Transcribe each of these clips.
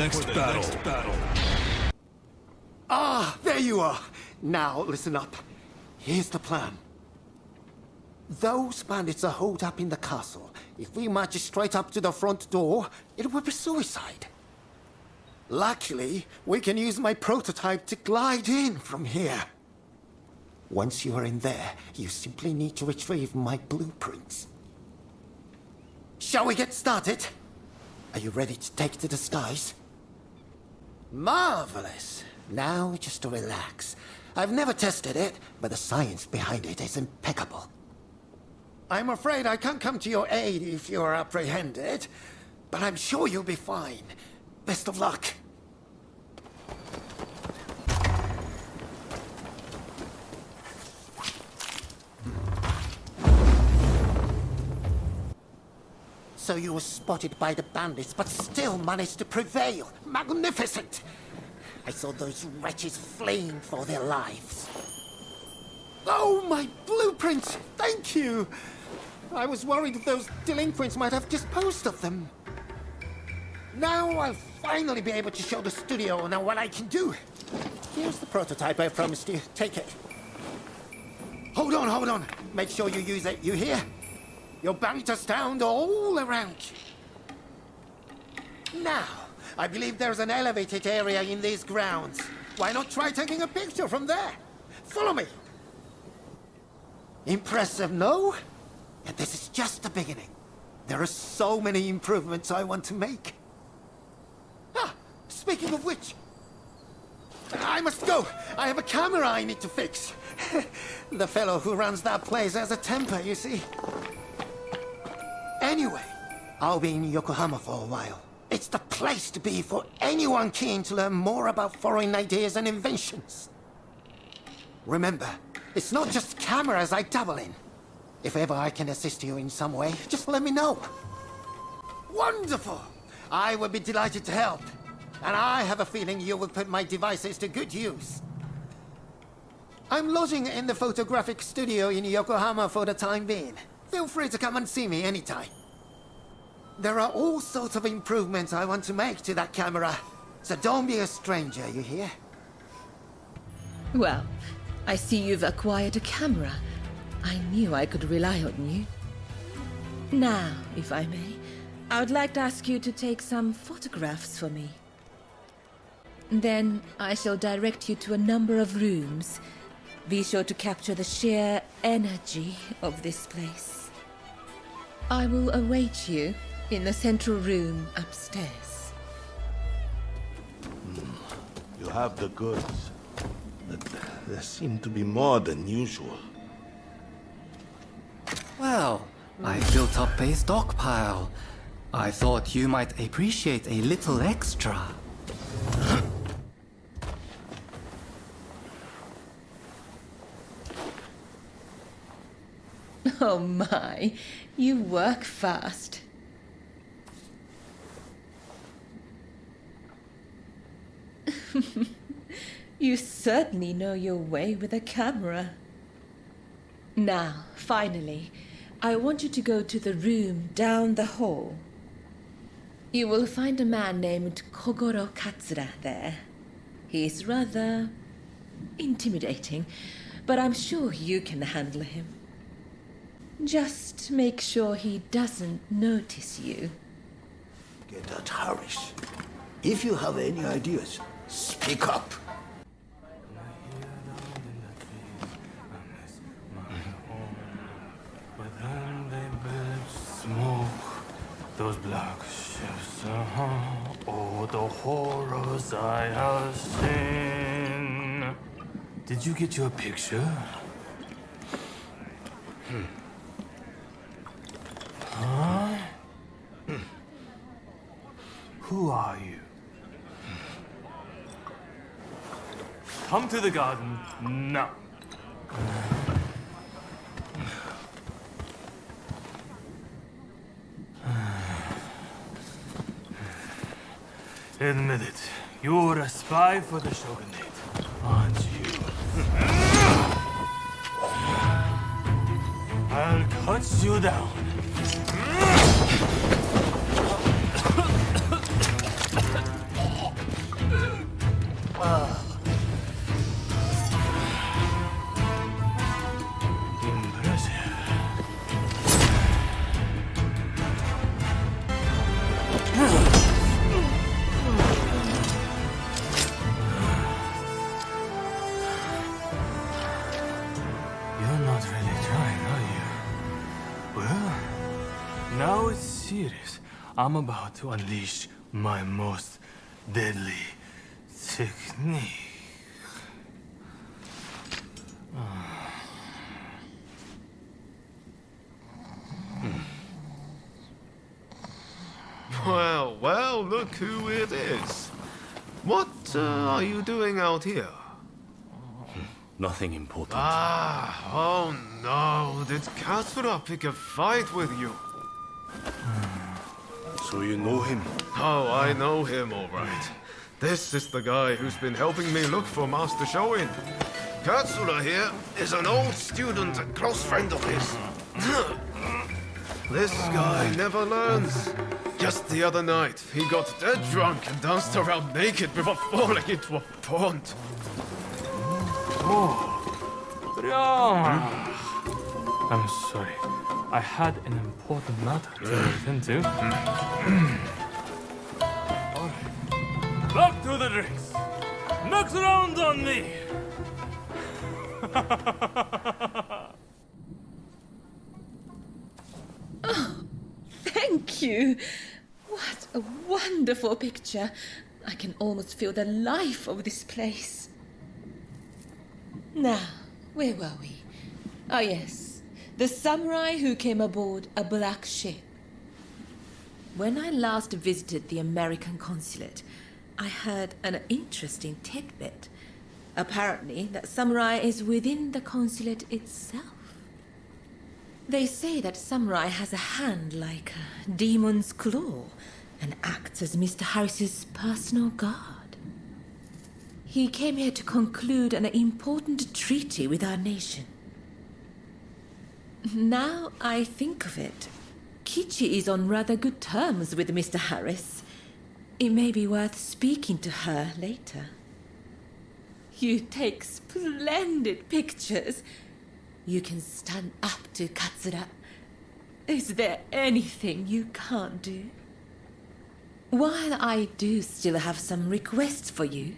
next battle. Ah, there you are. Now, listen up. Here's the plan. Those bandits are holed up in the castle. If we march straight up to the front door, it will be suicide. Luckily, we can use my prototype to glide in from here. Once you are in there, you simply need to retrieve my blueprints. Shall we get started? Are you ready to take to the skies? Marvelous. Now just relax. I've never tested it, but the science behind it is impeccable. I'm afraid I can't come to your aid if you're apprehended, but I'm sure you'll be fine. Best of luck. So you were spotted by the bandits, but still managed to prevail. Magnificent! I saw those wretches fleeing for their lives. Oh, my blueprints! Thank you! I was worried those delinquents might have disposed of them. Now I'll finally be able to show the studio owner what I can do. Here's the prototype I promised you. Take it. Hold on. Make sure you use it, you hear? Your bandits sound all around you. Now, I believe there's an elevated area in these grounds. Why not try taking a picture from there? Follow me. Impressive, no? And this is just the beginning. There are so many improvements I want to make. Ah, speaking of which, I must go. I have a camera I need to fix. The fellow who runs that place has a temper, you see. Anyway, I'll be in Yokohama for a while. It's the place to be for anyone keen to learn more about foreign ideas and inventions. Remember, it's not just cameras I dabble in. If ever I can assist you in some way, just let me know. Wonderful! I would be delighted to help. And I have a feeling you will put my devices to good use. I'm lodging in the photographic studio in Yokohama for the time being. Feel free to come and see me anytime. There are all sorts of improvements I want to make to that camera. So don't be a stranger, you hear? Well, I see you've acquired a camera. I knew I could rely on you. Now, if I may, I would like to ask you to take some photographs for me. Then I shall direct you to a number of rooms. Be sure to capture the sheer energy of this place. I will await you in the central room upstairs. You have the goods, but there seem to be more than usual. Well, I built up a stockpile. I thought you might appreciate a little extra. Oh my, you work fast. You certainly know your way with a camera. Now, finally, I want you to go to the room down the hall. You will find a man named Kogoro Katsura there. He's rather intimidating, but I'm sure you can handle him. Just make sure he doesn't notice you. Get that, Harris. If you have any ideas, speak up. Smoke, those black ships, oh, the horrors I have seen. Did you get your picture? Huh? Who are you? Come to the garden now. Admit it, you're a spy for the Shogunate, aren't you? I'll cut you down. serious. I'm about to unleash my most deadly technique. Well, well, look who it is. What are you doing out here? Nothing important. Oh no, did Katsura pick a fight with you? So you know him? Oh, I know him all right. This is the guy who's been helping me look for Master Shoin. Katsura here is an old student and close friend of his. This guy never learns. Just the other night, he got dead drunk and danced around naked before falling into a pond. Ryoma! I'm sorry. I had an important matter to attend to. Alright. Back to the drinks. Next round on me! Thank you. What a wonderful picture. I can almost feel the life of this place. Now, where were we? Ah, yes. The samurai who came aboard a black ship. When I last visited the American consulate, I heard an interesting tidbit. Apparently, that samurai is within the consulate itself. They say that samurai has a hand like a demon's claw and acts as Mr. Harris's personal guard. He came here to conclude an important treaty with our nation. Now I think of it, Kichi is on rather good terms with Mr. Harris. It may be worth speaking to her later. You take splendid pictures. You can stand up to Katsura. Is there anything you can't do? While I do still have some requests for you,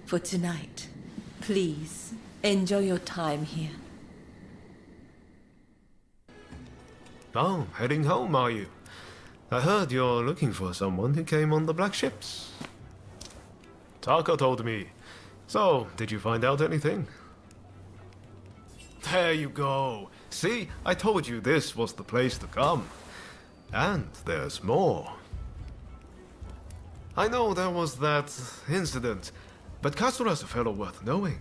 for tonight, please enjoy your time here. Oh, heading home, are you? I heard you're looking for someone who came on the black ships. Taka told me. So, did you find out anything? There you go. See, I told you this was the place to come. And there's more. I know there was that incident, but Katsura's a fellow worth knowing.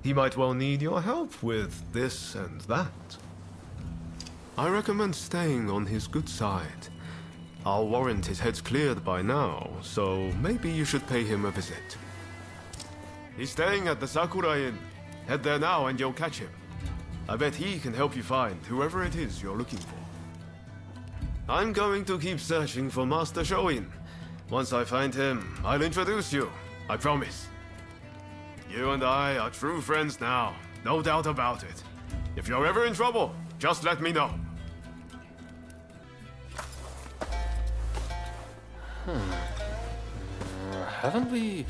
He might well need your help with this and that. I recommend staying on his good side. I'll warrant his head's cleared by now, so maybe you should pay him a visit. He's staying at the Sakura Inn. Head there now and you'll catch him. I bet he can help you find whoever it is you're looking for. I'm going to keep searching for Master Shoin. Once I find him, I'll introduce you. I promise. You and I are true friends now. No doubt about it. If you're ever in trouble, just let me know. Haven't we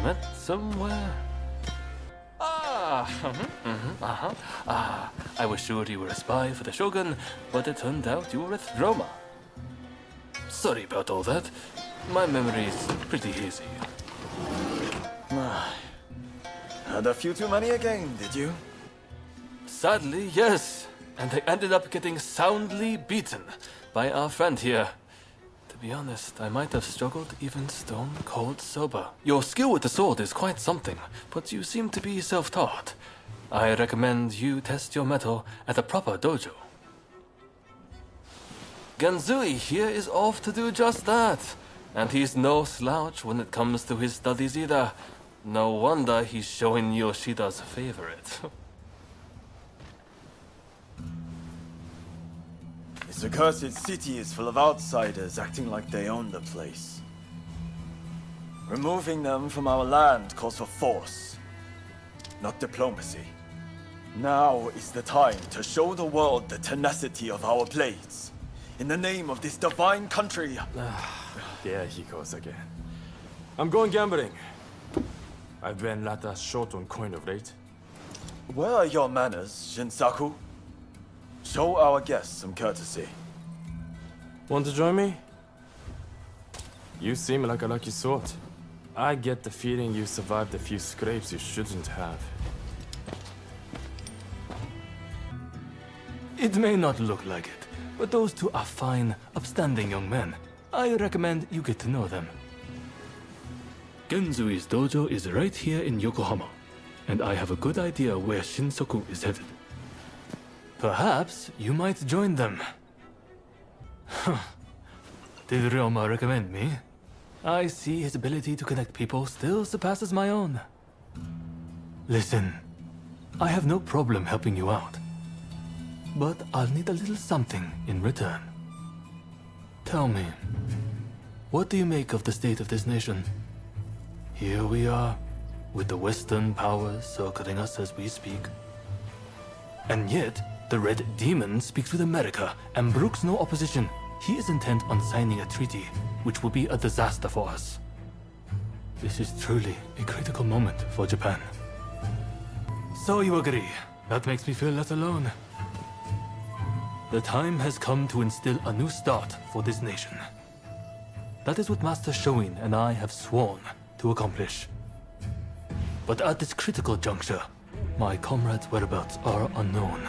met somewhere? I was sure you were a spy for the Shogun, but it turned out you were with Roma. Sorry about all that. My memory's pretty hazy. Had a few too many again, did you? Sadly, yes. And I ended up getting soundly beaten by our friend here. To be honest, I might have struggled even stone cold sober. Your skill with the sword is quite something, but you seem to be self-taught. I recommend you test your mettle at a proper dojo. Genzui here is off to do just that. And he's no slouch when it comes to his studies either. No wonder he's showing Yoshida's favorite. This accursed city is full of outsiders acting like they own the place. Removing them from our land calls for force, not diplomacy. Now is the time to show the world the tenacity of our blades. In the name of this divine country. There he goes again. I'm going gambling. I've been rather short on coin of late. Where are your manners, Shinsaku? Show our guests some courtesy. Want to join me? You seem like a lucky sort. I get the feeling you survived a few scrapes you shouldn't have. It may not look like it, but those two are fine, upstanding young men. I recommend you get to know them. Genzui's dojo is right here in Yokohama, and I have a good idea where Shinsoku is headed. Perhaps you might join them. Did Ryoma recommend me? I see his ability to connect people still surpasses my own. Listen, I have no problem helping you out, but I'll need a little something in return. Tell me, what do you make of the state of this nation? Here we are, with the Western powers circling us as we speak. And yet, the Red Demon speaks with America and brooks no opposition. He is intent on signing a treaty, which will be a disaster for us. This is truly a critical moment for Japan. So you agree. That makes me feel less alone. The time has come to instill a new start for this nation. That is what Master Shoin and I have sworn to accomplish. But at this critical juncture, my comrades' whereabouts are unknown.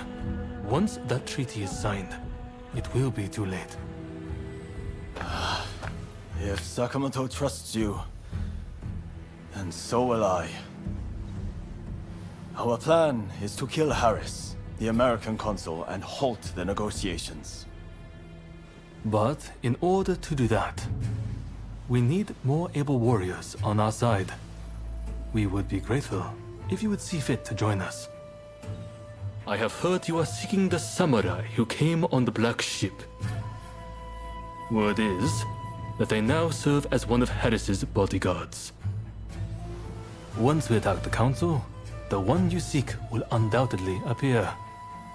Once that treaty is signed, it will be too late. If Sakamoto trusts you, then so will I. Our plan is to kill Harris, the American consul, and halt the negotiations. But in order to do that, we need more able warriors on our side. We would be grateful if you would see fit to join us. I have heard you are seeking the samurai who came on the Black Ship. Word is that they now serve as one of Harris's bodyguards. Once we attack the council, the one you seek will undoubtedly appear.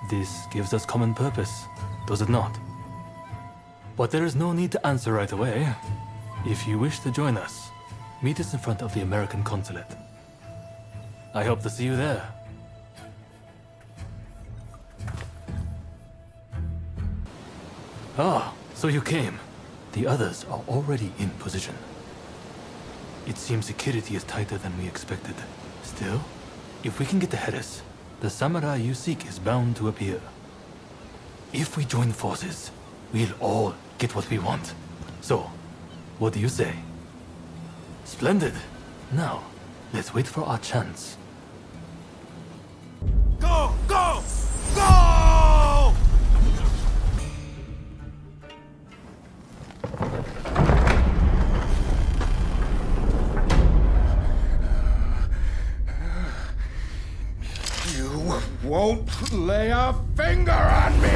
This gives us common purpose, does it not? But there is no need to answer right away. If you wish to join us, meet us in front of the American consulate. I hope to see you there. Ah, so you came. The others are already in position. It seems security is tighter than we expected. Still, if we can get to Harris, the samurai you seek is bound to appear. If we join forces, we'll all get what we want. So, what do you say? Splendid. Now, let's wait for our chance. Go! Go! Go! You won't lay a finger on me!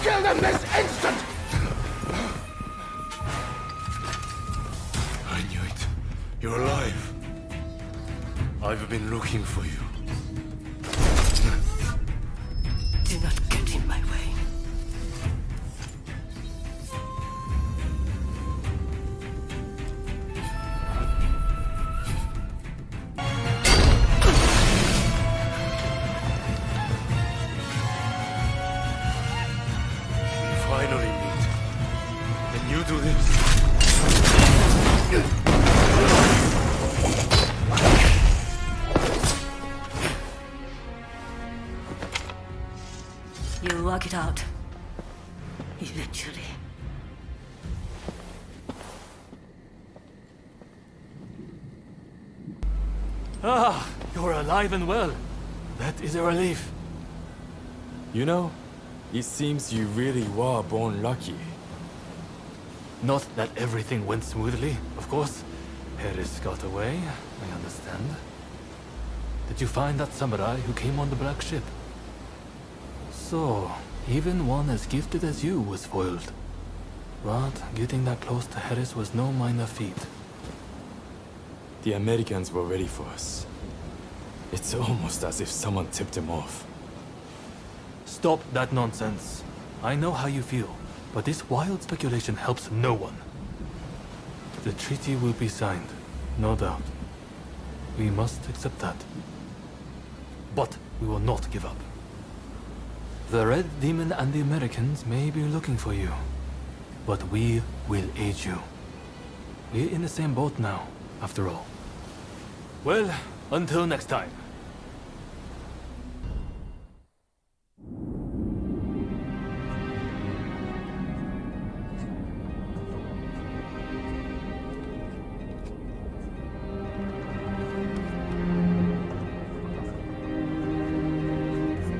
Kill them this instant! I knew it. You're alive. I've been looking for you. Do not get in my way. Finally meet. And you do this. You'll work it out. Eventually. Ah, you're alive and well. That is a relief. You know, it seems you really were born lucky. Not that everything went smoothly, of course. Harris got away, I understand. Did you find that samurai who came on the Black Ship? So, even one as gifted as you was foiled. But getting that close to Harris was no minor feat. The Americans were ready for us. It's almost as if someone tipped them off. Stop that nonsense. I know how you feel, but this wild speculation helps no one. The treaty will be signed, no doubt. We must accept that. But we will not give up. The Red Demon and the Americans may be looking for you, but we will aid you. We're in the same boat now, after all. Well, until next time.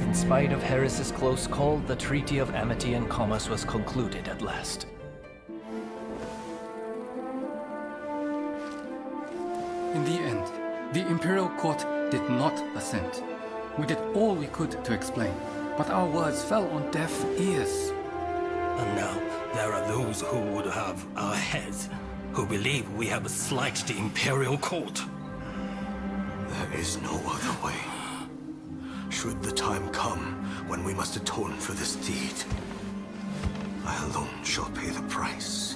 In spite of Harris's close call, the Treaty of Amity and Commerce was concluded at last. In the end, the Imperial Court did not assent. We did all we could to explain, but our words fell on deaf ears. And now, there are those who would have our heads, who believe we have slighted the Imperial Court. There is no other way. Should the time come when we must atone for this deed, I alone shall pay the price.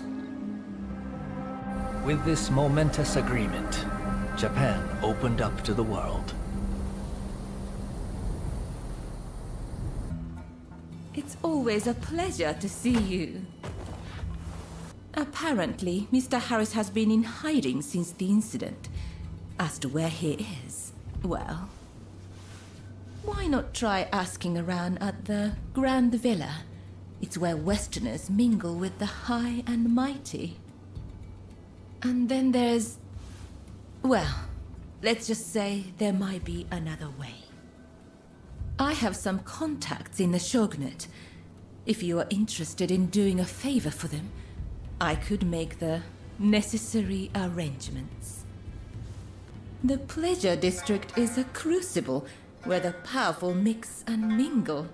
With this momentous agreement, Japan opened up to the world. It's always a pleasure to see you. Apparently, Mr. Harris has been in hiding since the incident. As to where he is, well, why not try asking around at the Grand Villa? It's where Westerners mingle with the high and mighty. And then there's... well, let's just say there might be another way. I have some contacts in the Shogunate. If you are interested in doing a favor for them, I could make the necessary arrangements. The Pleasure District is a crucible where the powerful mix and mingle.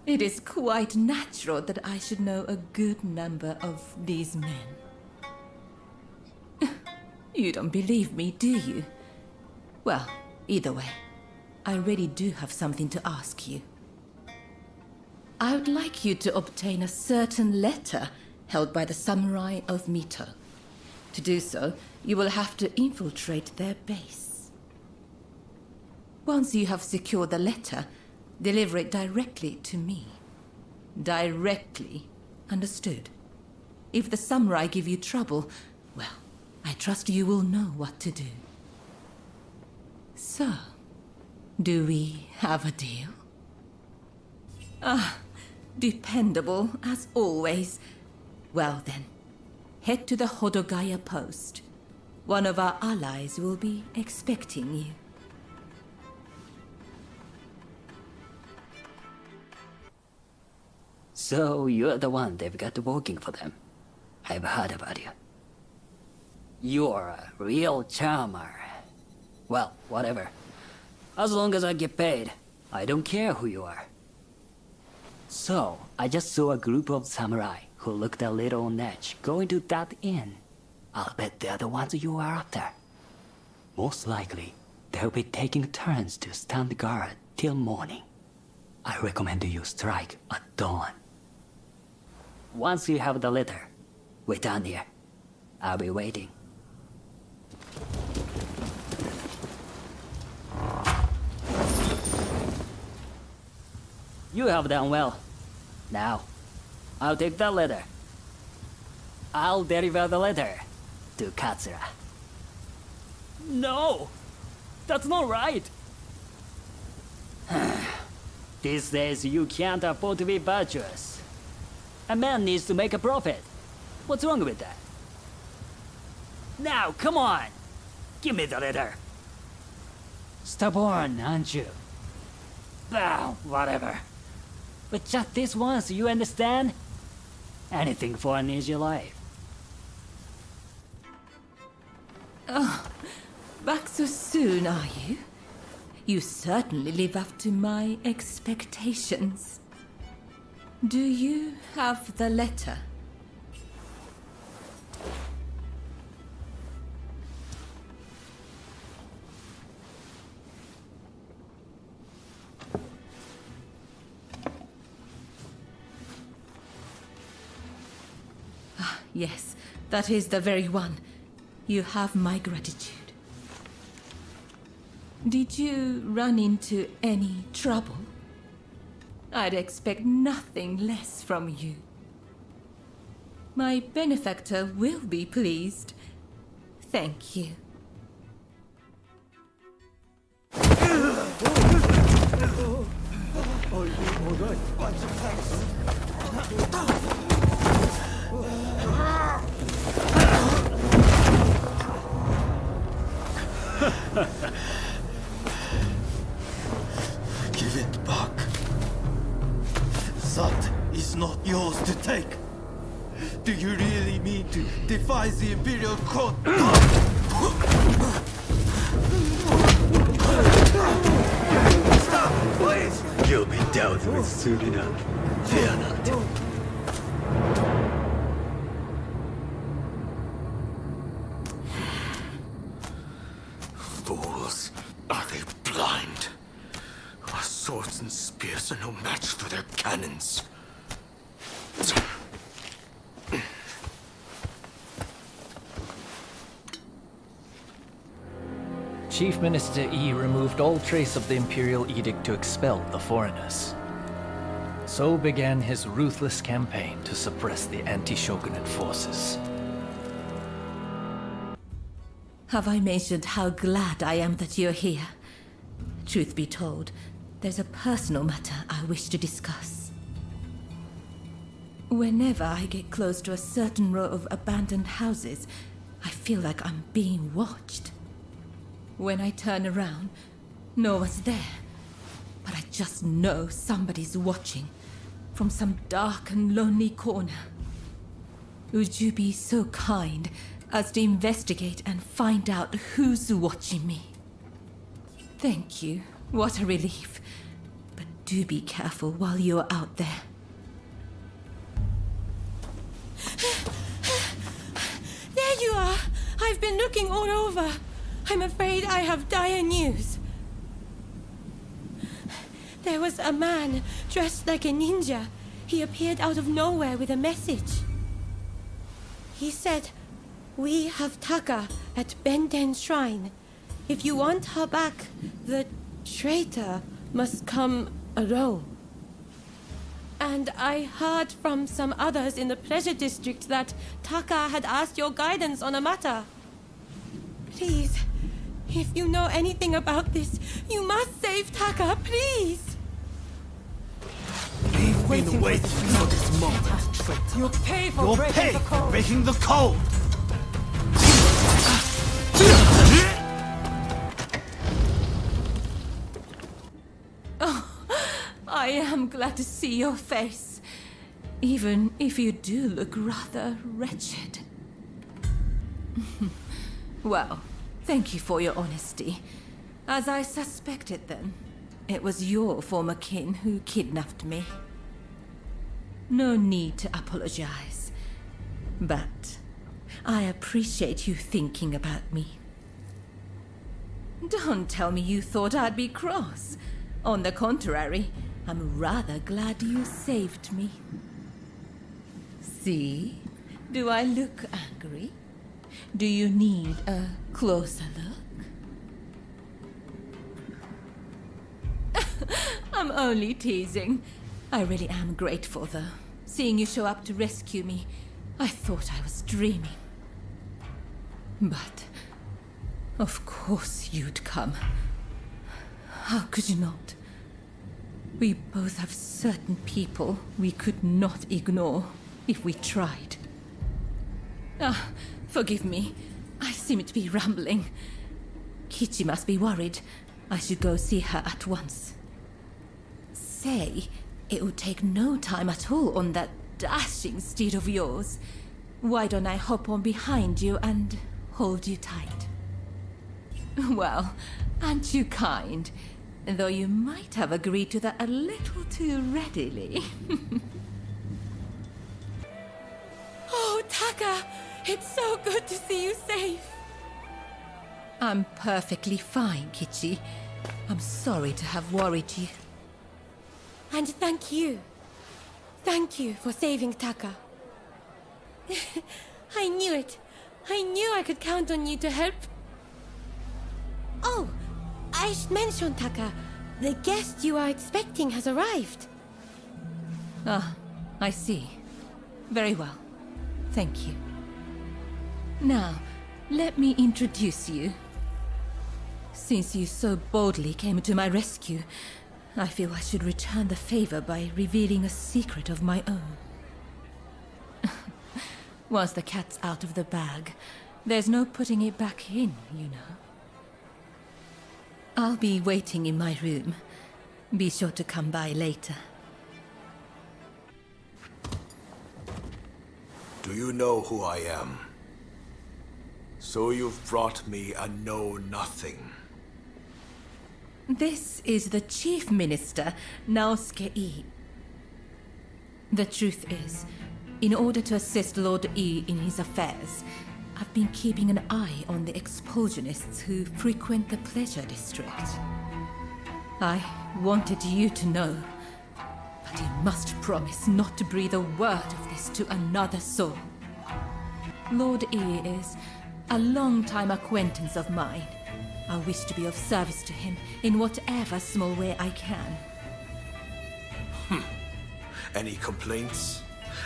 It is quite natural that I should know a good number of these men. You don't believe me, do you? Well, either way, I really do have something to ask you. I would like you to obtain a certain letter held by the samurai of Mito. To do so, you will have to infiltrate their base. Once you have secured the letter, deliver it directly to me. Directly, understood? If the samurai give you trouble, well, I trust you will know what to do. So, do we have a deal? Ah, dependable as always. Well then, head to the Hodogaya post. One of our allies will be expecting you. So you're the one they've got working for them. I've heard about you. You're a real charmer. Well, whatever. As long as I get paid, I don't care who you are. So, I just saw a group of samurai who looked a little on edge going to that inn. I'll bet they're the ones you are after. Most likely, they'll be taking turns to stand guard till morning. I recommend you strike at dawn. Once you have the letter, wait down here. I'll be waiting. You have done well. Now, I'll take that letter. I'll deliver the letter to Katsura. No! That's not right! These days, you can't afford to be virtuous. A man needs to make a profit. What's wrong with that? Now, come on! Give me the letter. Stubborn, aren't you? Bah, whatever. But just this once, you understand? Anything for an easy life. Oh, back so soon, are you? You certainly live up to my expectations. Do you have the letter? Yes, that is the very one. You have my gratitude. Did you run into any trouble? I'd expect nothing less from you. My benefactor will be pleased. Thank you. Give it back. That is not yours to take. Do you really mean to defy the Imperial Court? Stop, please! You'll be dealt with soon enough. Fear not. Fools. Are they blind? Our swords and spears are no match for their cannons. Chief Minister Yi removed all trace of the Imperial Edict to expel the foreigners. So began his ruthless campaign to suppress the anti-shogunate forces. Have I mentioned how glad I am that you're here? Truth be told, there's a personal matter I wish to discuss. Whenever I get close to a certain row of abandoned houses, I feel like I'm being watched. When I turn around, no one's there. But I just know somebody's watching from some dark and lonely corner. Would you be so kind as to investigate and find out who's watching me? Thank you. What a relief. But do be careful while you're out there. There you are! I've been looking all over. I'm afraid I have dire news. There was a man dressed like a ninja. He appeared out of nowhere with a message. He said, "We have Taka at Benden's shrine. If you want her back, the traitor must come alone." And I heard from some others in the pleasure district that Taka had asked your guidance on a matter. Please, if you know anything about this, you must save Taka, please! We've been waiting for this moment, traitor. You'll pay for breaking the code. Breaking the code! Oh, I am glad to see your face, even if you do look rather wretched. Well, thank you for your honesty. As I suspected then, it was your former kin who kidnapped me. No need to apologize, but I appreciate you thinking about me. Don't tell me you thought I'd be cross. On the contrary, I'm rather glad you saved me. See? Do I look angry? Do you need a closer look? I'm only teasing. I really am grateful, though. Seeing you show up to rescue me, I thought I was dreaming. But, of course you'd come. How could you not? We both have certain people we could not ignore if we tried. Ah, forgive me. I seem to be rambling. Kichi must be worried. I should go see her at once. Say, it would take no time at all on that dashing steed of yours. Why don't I hop on behind you and hold you tight? Well, aren't you kind? Though you might have agreed to that a little too readily. Oh, Taka! It's so good to see you safe! I'm perfectly fine, Kichi. I'm sorry to have worried you. And thank you. Thank you for saving Taka. I knew it. I knew I could count on you to help. Oh, I should mention, Taka. The guest you are expecting has arrived. Ah, I see. Very well. Thank you. Now, let me introduce you. Since you so boldly came to my rescue, I feel I should return the favor by revealing a secret of my own. Once the cat's out of the bag, there's no putting it back in, you know. I'll be waiting in my room. Be sure to come by later. Do you know who I am? So you've brought me a know-nothing. This is the Chief Minister, Naosuke Ii. The truth is, in order to assist Lord Ii in his affairs, I've been keeping an eye on the expulsionists who frequent the Pleasure District. I wanted you to know, but you must promise not to breathe a word of this to another soul. Lord Ii is a long-time acquaintance of mine. I wish to be of service to him in whatever small way I can. Any complaints?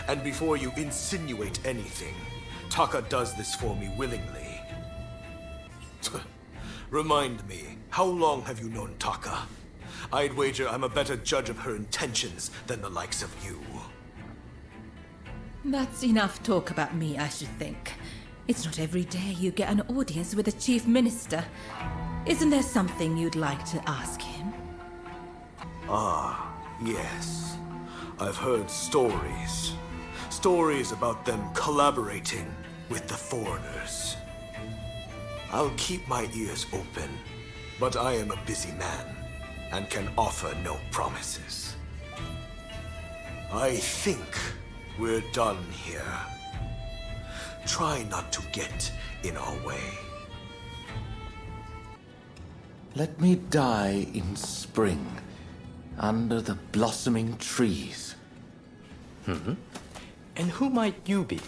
And before you insinuate anything, Taka does this for me willingly. Remind me, how long have you known Taka? I'd wager I'm a better judge of her intentions than the likes of you. That's enough talk about me, I should think. It's not every day you get an audience with the Chief Minister. Isn't there something you'd like to ask him? Ah, yes. I've heard stories. Stories about them collaborating with the foreigners. I'll keep my ears open, but I am a busy man and can offer no promises. I think we're done here. Try not to get in our way. Let me die in spring, under the blossoming trees. And who might you be?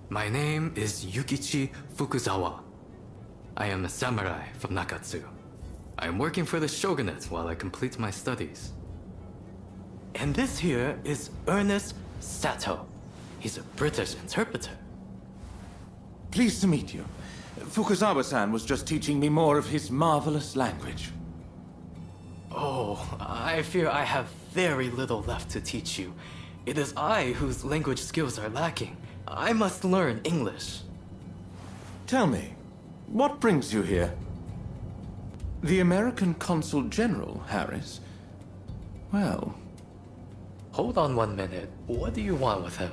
My name is Yukichi Fukuzawa. I am a samurai from Nakatsu. I am working for the Shogunate while I complete my studies. And this here is Ernest Sato. He's a British interpreter. Pleased to meet you. Fukuzawa-san was just teaching me more of his marvelous language. Oh, I fear I have very little left to teach you. It is I whose language skills are lacking. I must learn English. Tell me, what brings you here? The American Consul General, Harris? Well... Hold on 1 minute. What do you want with him?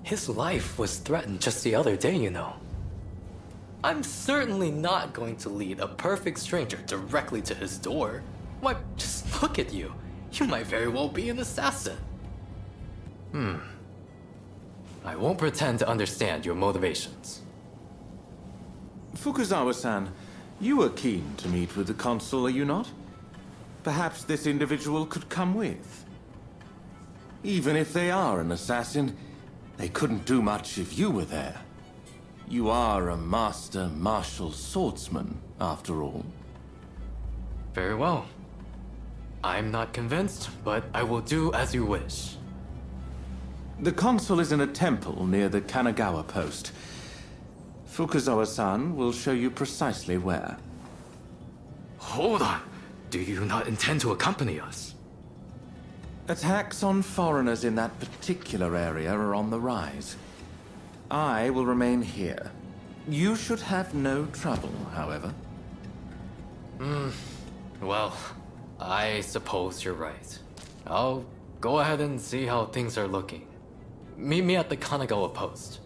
His life was threatened just the other day, you know. I'm certainly not going to lead a perfect stranger directly to his door. Why, just look at you. You might very well be an assassin. I won't pretend to understand your motivations. Fukuzawa-san, you are keen to meet with the consul, are you not? Perhaps this individual could come with. Even if they are an assassin, they couldn't do much if you were there. You are a master martial swordsman, after all. Very well. I'm not convinced, but I will do as you wish. The consul is in a temple near the Kanagawa post. Fukuzawa-san will show you precisely where. Hold on. Do you not intend to accompany us? Attacks on foreigners in that particular area are on the rise. I will remain here. You should have no trouble, however. Well, I suppose you're right. I'll go ahead and see how things are looking. Meet me at the Kanagawa post.